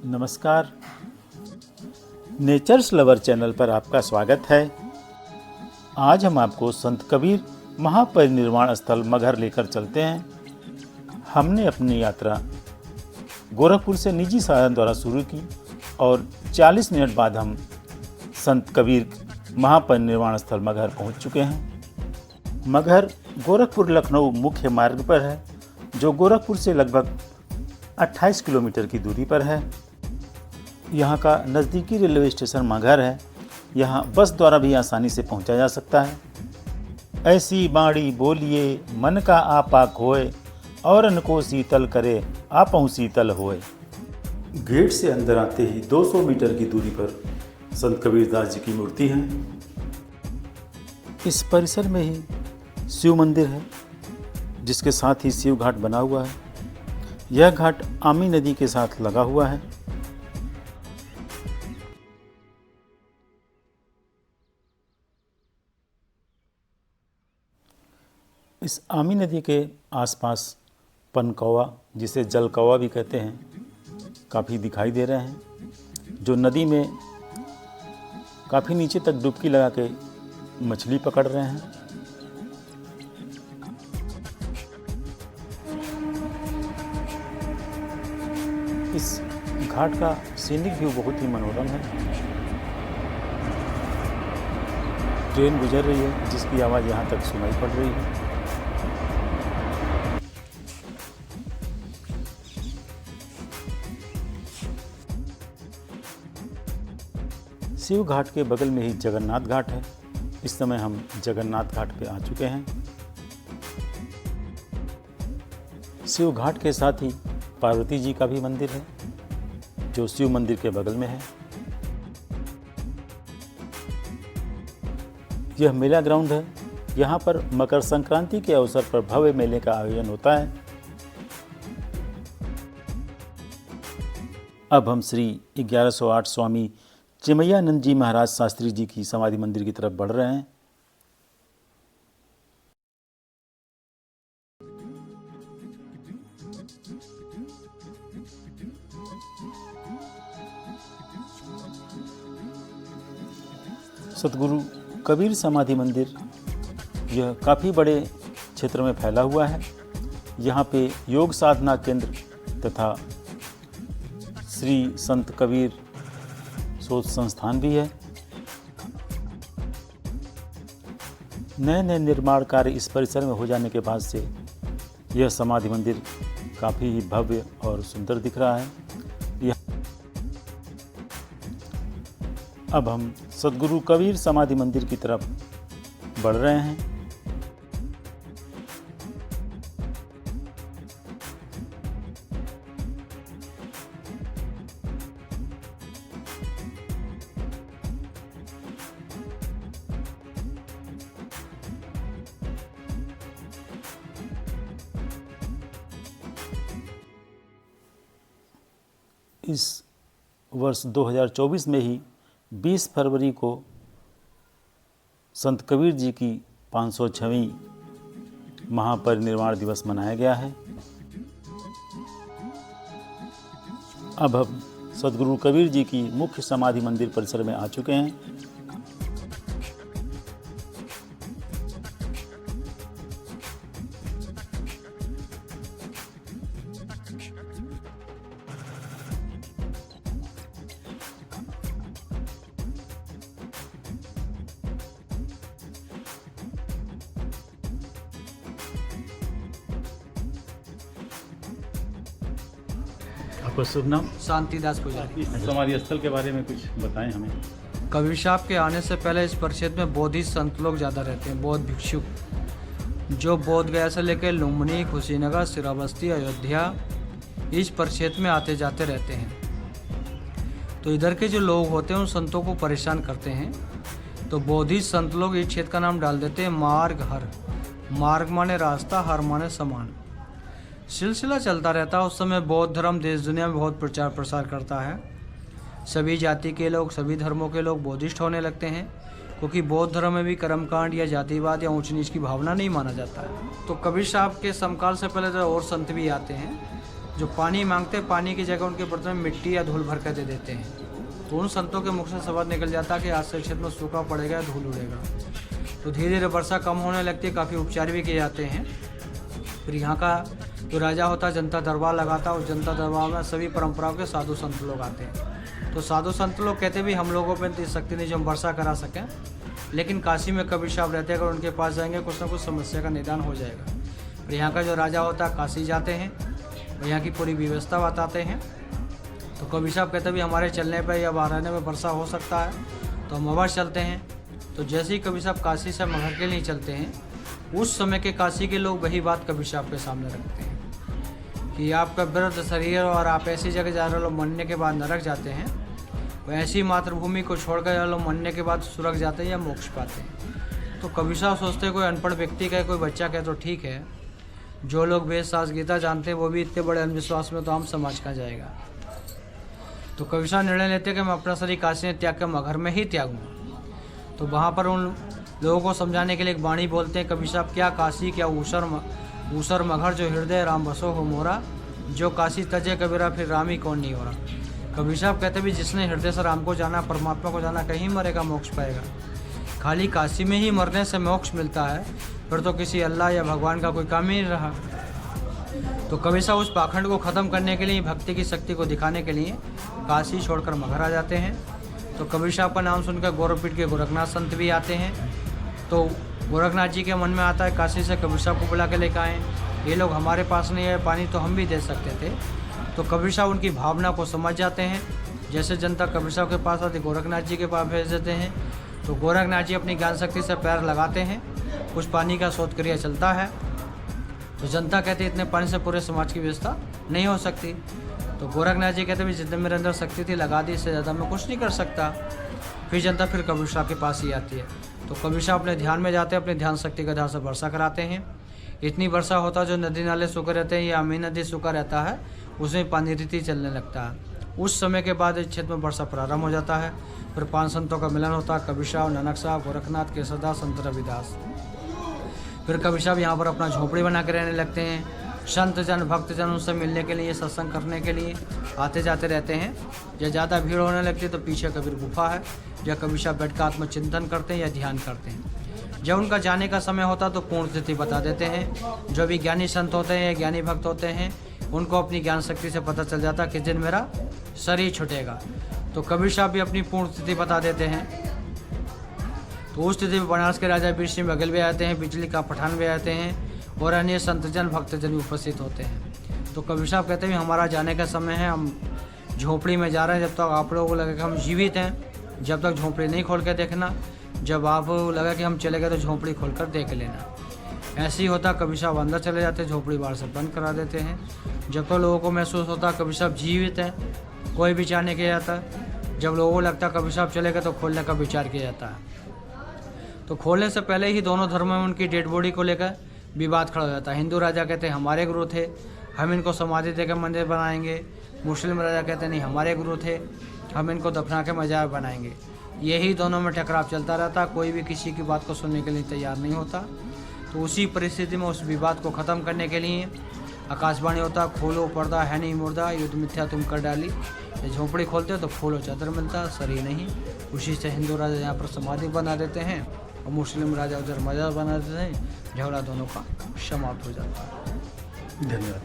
नमस्कार, natures lover channel पर आपका स्वागत है। आज हम आपको संत कबीर महापरिनिर्वाण स्थल मगहर लेकर चलते हैं। हमने अपनी यात्रा गोरखपुर से निजी साधन द्वारा शुरू की और 40 मिनट बाद हम संत कबीर महापरिनिर्वाण स्थल मगहर पहुंच चुके हैं। मगहर गोरखपुर लखनऊ मुख्य मार्ग पर है, जो गोरखपुर से लगभग 28 किलोमीटर की दूरी पर है। यहाँ का नज़दीकी रेलवे स्टेशन मगहर है। यहाँ बस द्वारा भी आसानी से पहुँचा जा सकता है। ऐसी बाणी बोलिए मन का आपा खोए, औरन को शीतल करे आपहु शीतल होए। गेट से अंदर आते ही 200 मीटर की दूरी पर संत कबीरदास जी की मूर्ति है। इस परिसर में ही शिव मंदिर है, जिसके साथ ही शिव घाट बना हुआ है। यह घाट आमी नदी के साथ लगा हुआ है। इस आमी नदी के आसपास पनकौवा, जिसे जल कौवा भी कहते हैं, काफ़ी दिखाई दे रहे हैं, जो नदी में काफ़ी नीचे तक डुबकी लगा के मछली पकड़ रहे हैं। इस घाट का सीनिक व्यू बहुत ही मनोरम है। ट्रेन गुजर रही है, जिसकी आवाज़ यहाँ तक सुनाई पड़ रही है। शिव घाट के बगल में ही जगन्नाथ घाट है। इस समय हम जगन्नाथ घाट पे आ चुके हैं। शिव घाट के साथ ही पार्वती जी का भी मंदिर है, जो शिव मंदिर के बगल में है। यह मेला ग्राउंड है। यहाँ पर मकर संक्रांति के अवसर पर भव्य मेले का आयोजन होता है। अब हम श्री 1108 स्वामी चिमयानंद जी महाराज शास्त्री जी की समाधि मंदिर की तरफ बढ़ रहे हैं। सतगुरु कबीर समाधि मंदिर यह काफ़ी बड़े क्षेत्र में फैला हुआ है। यहाँ पे योग साधना केंद्र तथा श्री संत कबीर शोध संस्थान भी है। नए नए निर्माण कार्य इस परिसर में हो जाने के बाद से यह समाधि मंदिर काफ़ी ही भव्य और सुंदर दिख रहा है। अब हम सतगुरु कबीर समाधि मंदिर की तरफ बढ़ रहे हैं। इस वर्ष 2024 में ही 20 फरवरी को संत कबीर जी की 506वीं महापरिनिर्वाण दिवस मनाया गया है। अब हम सतगुरु कबीर जी की मुख्य समाधि मंदिर परिसर में आ चुके हैं। आपका शुभ नाम? शांतिदास पुजारी। समाधि स्थल के बारे में कुछ बताएं हमें। कबीर साहब के आने से पहले इस परिक्षेत्र में बौद्धिस्ट संत लोग ज़्यादा रहते हैं, बौद्ध भिक्षुक, जो बोध गया से लेकर लुम्बिनी, कुशीनगर, श्रावस्ती, अयोध्या इस परिक्षेत्र में आते जाते रहते हैं। तो इधर के जो लोग होते हैं उन संतों को परेशान करते हैं। तो बौद्धिस्ट संत लोग इस क्षेत्र का नाम डाल देते हैं मार्ग हर। मार्ग माने रास्ता, हर माने समान। सिलसिला चलता रहता है। उस समय बौद्ध धर्म देश दुनिया में बहुत प्रचार प्रसार करता है। सभी जाति के लोग, सभी धर्मों के लोग बौद्धिस्ट होने लगते हैं, क्योंकि बौद्ध धर्म में भी कर्मकांड या जातिवाद या ऊंच नीच की भावना नहीं माना जाता है। तो कबीर साहब के समकाल से पहले तो और संत भी आते हैं, जो पानी मांगते हैं, पानी की जगह उनके बर्तन में मिट्टी या धूल भर कर दे देते हैं। तो उन संतों के मुख से शब्द निकल जाता कि आज से क्षेत्र में सूखा पड़ेगा, धूल उड़ेगा। तो धीरे धीरे वर्षा कम होने लगती है, काफ़ी उपचार भी किए जाते हैं। फिर यहाँ का जो राजा होता है जनता दरबार लगाता है, और जनता दरबार में सभी परंपराओं के साधु संत लोग आते हैं। तो साधु संत लोग कहते भी हम लोगों पर इतनी शक्ति नहीं जो हम वर्षा करा सकें, लेकिन काशी में कबीर साहब रहते हैं, अगर उनके पास जाएंगे कुछ ना कुछ समस्या का निदान हो जाएगा। फिर यहाँ का जो राजा होता है काशी जाते हैं और यहाँ की पूरी व्यवस्था बताते हैं। तो कबीर साहब कहते भी हमारे चलने पर या रहने में वर्षा हो सकता है, तो हम अवश्य चलते हैं। तो जैसे ही कबीर साहब काशी से मगहर के लिए चलते हैं, उस समय के काशी के लोग वही बात कबीर साहब के सामने रखते हैं कि आपका वृद्ध शरीर और आप ऐसी जगह जा रहे हो मरने के बाद नरक जाते हैं, वो ऐसी मातृभूमि को छोड़कर लोग मरने के बाद स्वर्ग जाते हैं या मोक्ष पाते हैं। तो कबीर साहब सोचते हैं कोई अनपढ़ व्यक्ति का कोई बच्चा कहे तो ठीक है, जो लोग वेद शास्त्र गीता जानते हैं वो भी इतने बड़े अंधविश्वास में तो हम समाज का जाएगा। तो कबीर साहब निर्णय लेते हैं कि मैं अपना शरीर काशी में त्याग कर मगहर में ही त्यागूंगा। तो वहाँ पर उन लोगों को समझाने के लिए एक वाणी बोलते हैं कबीर साहब, क्या काशी क्या ऊसर मगहर, जो हृदय राम बसो हो मोरा, जो काशी तजे कबीरा फिर राम ही कौन नहीं हो रहा। कबीर साहब कहते भी जिसने हृदय से राम को जाना, परमात्मा को जाना, कहीं मरेगा मोक्ष पाएगा। खाली काशी में ही मरने से मोक्ष मिलता है, फिर तो किसी अल्लाह या भगवान का कोई काम ही नहीं रहा। तो कबीर साहब उस पाखंड को ख़त्म करने के लिए, भक्ति की शक्ति को दिखाने के लिए काशी छोड़कर मगहर आ जाते हैं। तो कबीर साहब का नाम सुनकर गौरवपीठ के गोरखनाथ संत भी आते हैं। तो गोरखनाथ जी के मन में आता है काशी से कबीर साहब को बुला के लेकर आएँ, ये लोग हमारे पास नहीं है, पानी तो हम भी दे सकते थे। तो कबीर साहब उनकी भावना को समझ जाते हैं। जैसे जनता कबीर साहब के पास आती गोरखनाथ जी के पास भेज देते हैं। तो गोरखनाथ जी अपनी ज्ञान शक्ति से पैर लगाते हैं, कुछ पानी का शोध क्रिया चलता है। तो जनता कहती है इतने पानी से पूरे समाज की व्यवस्था नहीं हो सकती। तो गोरखनाथ जी कहते भी जितने मेरे अंदर शक्ति थी लगा दी, इससे ज़्यादा मैं कुछ नहीं कर सकता। फिर जनता फिर कबीर साहब के पास ही आती है। तो कबीर साहब अपने ध्यान में जाते हैं, अपने ध्यान शक्ति के आधार से वर्षा कराते हैं। इतनी वर्षा होता है जो नदी नाले सूखे रहते हैं या अमी नदी सूखा रहता है, उसमें पानी रीति चलने लगता है। उस समय के बाद इस क्षेत्र में वर्षा प्रारंभ हो जाता है। फिर 5 संतों का मिलन होता है, कबीर साहब, नानक साहब, गोरखनाथ, केशवदास, संत रविदास। फिर कबीर साहब यहाँ पर अपना झोपड़ी बना के रहने लगते हैं। संत जन भक्त जन उनसे मिलने के लिए, सत्संग करने के लिए आते जाते रहते हैं। जब ज़्यादा भीड़ होने लगती है तो पीछे कबीर गुफा है, जहाँ कबीर साहब बैठ कर आत्मचिंतन करते हैं या ध्यान करते हैं। जब उनका जाने का समय होता तो पूर्ण तिथि बता देते हैं। जो भी ज्ञानी संत होते हैं या ज्ञानी भक्त होते हैं, उनको अपनी ज्ञान शक्ति से पता चल जाता किस दिन मेरा शरीर छूटेगा। तो कबीर साहब भी अपनी पूर्ण तिथि बता देते हैं। तो उस तिथि में बनारस के राजा वीर सिंह बघेल भी आते हैं, बिजली का पठान भी आते हैं और अन्य संतजन भक्तजन भी उपस्थित होते हैं। तो कबीर साहब कहते हैं हमारा जाने का समय है, हम झोपड़ी में जा रहे हैं। जब तक आप लोगों को लगे कि हम जीवित हैं, जब तक झोपड़ी नहीं खोल के देखना, जब आपको लगा कि हम चले गए तो झोपड़ी खोल कर देख लेना। ऐसे ही होता, कबीर साहब अंदर चले जाते, झोपड़ी बाहर से बंद करा देते हैं। जब तक लोगों को महसूस होता कबीर साहब जीवित हैं, कोई विचार नहीं किया जाता। जब लोगों को लगता कबीर साहब चले गए तो खोलने का विचार किया जाता है। तो खोलने से पहले ही दोनों धर्मों में उनकी डेड बॉडी को लेकर विवाद खड़ा हो जाता है। हिंदू राजा कहते हैं हमारे गुरु थे, हम इनको समाधि देकर मंदिर बनाएंगे। मुस्लिम राजा कहते नहीं, हमारे गुरु थे, हम इनको दफना के मजार बनाएंगे। यही दोनों में टकराव चलता रहता, कोई भी किसी की बात को सुनने के लिए तैयार नहीं होता। तो उसी परिस्थिति में उस विवाद को ख़त्म करने के लिए आकाशवाणी होता, खोलो पर्दा है नहीं मुर्दा, युद्ध मिथ्या तुम कर डाली। ये झोपड़ी खोलते तो फूल और चादर मिलता, शरीर नहीं। उसी से हिंदू राजा यहाँ पर समाधि बना देते हैं और मुस्लिम राजा उधर मजार बना देते हैं। झगड़ा दोनों का समाप्त हो जाता है। धन्यवाद।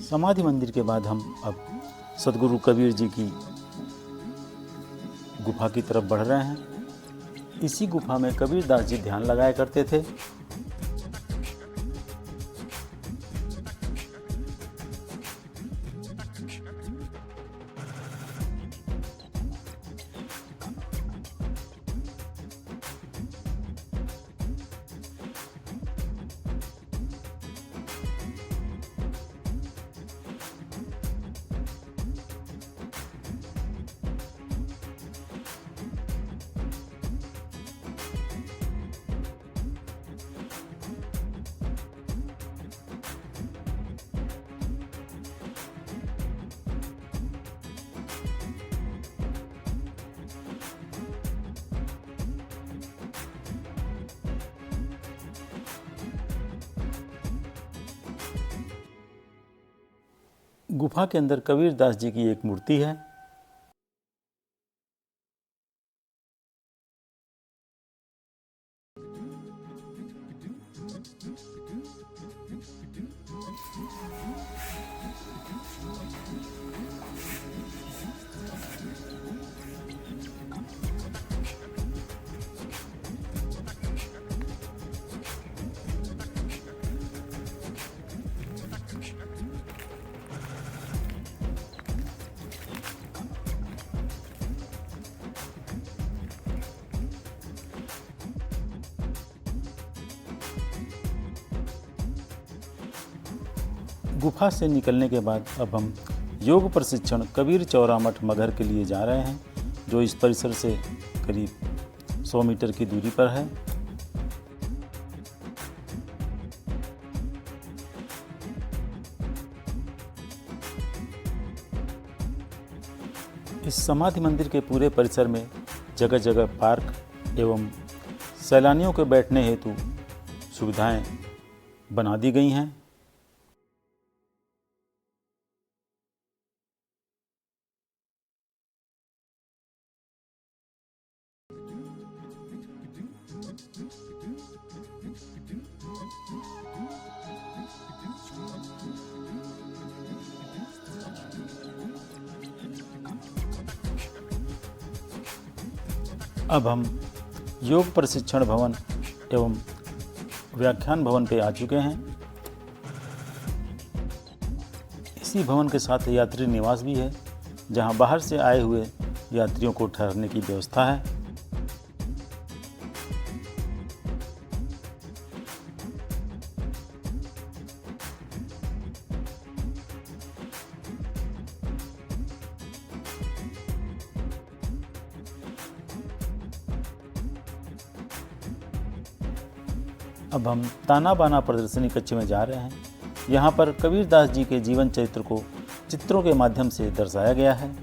समाधि मंदिर के बाद हम अब सदगुरु कबीर जी की गुफा की तरफ बढ़ रहे हैं। इसी गुफा में कबीरदास जी ध्यान लगाया करते थे। गुफा के अंदर कबीर दास जी की एक मूर्ति है। गुफा से निकलने के बाद अब हम योग प्रशिक्षण कबीर चौरा मठ मगहर के लिए जा रहे हैं, जो इस परिसर से करीब 100 मीटर की दूरी पर है। इस समाधि मंदिर के पूरे परिसर में जगह जगह पार्क एवं सैलानियों के बैठने हेतु सुविधाएं बना दी गई हैं। अब हम योग प्रशिक्षण भवन एवं व्याख्यान भवन पे आ चुके हैं। इसी भवन के साथ यात्री निवास भी है, जहां बाहर से आए हुए यात्रियों को ठहरने की व्यवस्था है। अब हम ताना बाना प्रदर्शनी कक्ष में जा रहे हैं। यहाँ पर कबीर दास जी के जीवन चरित्र को चित्रों के माध्यम से दर्शाया गया है।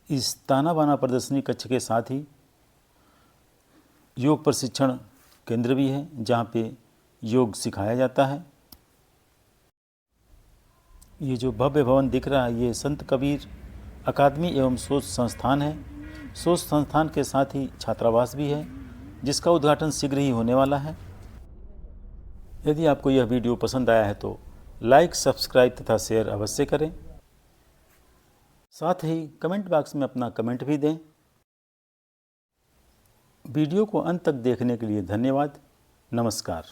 इस ताना बाना प्रदर्शनी कक्ष के साथ ही योग प्रशिक्षण केंद्र भी है, जहाँ पे योग सिखाया जाता है। ये जो भव्य भवन दिख रहा है, ये संत कबीर अकादमी एवं शोध संस्थान है। शोध संस्थान के साथ ही छात्रावास भी है, जिसका उद्घाटन शीघ्र ही होने वाला है। यदि आपको यह वीडियो पसंद आया है तो लाइक, सब्सक्राइब तथा शेयर अवश्य करें। साथ ही कमेंट बॉक्स में अपना कमेंट भी दें। वीडियो को अंत तक देखने के लिए धन्यवाद। नमस्कार।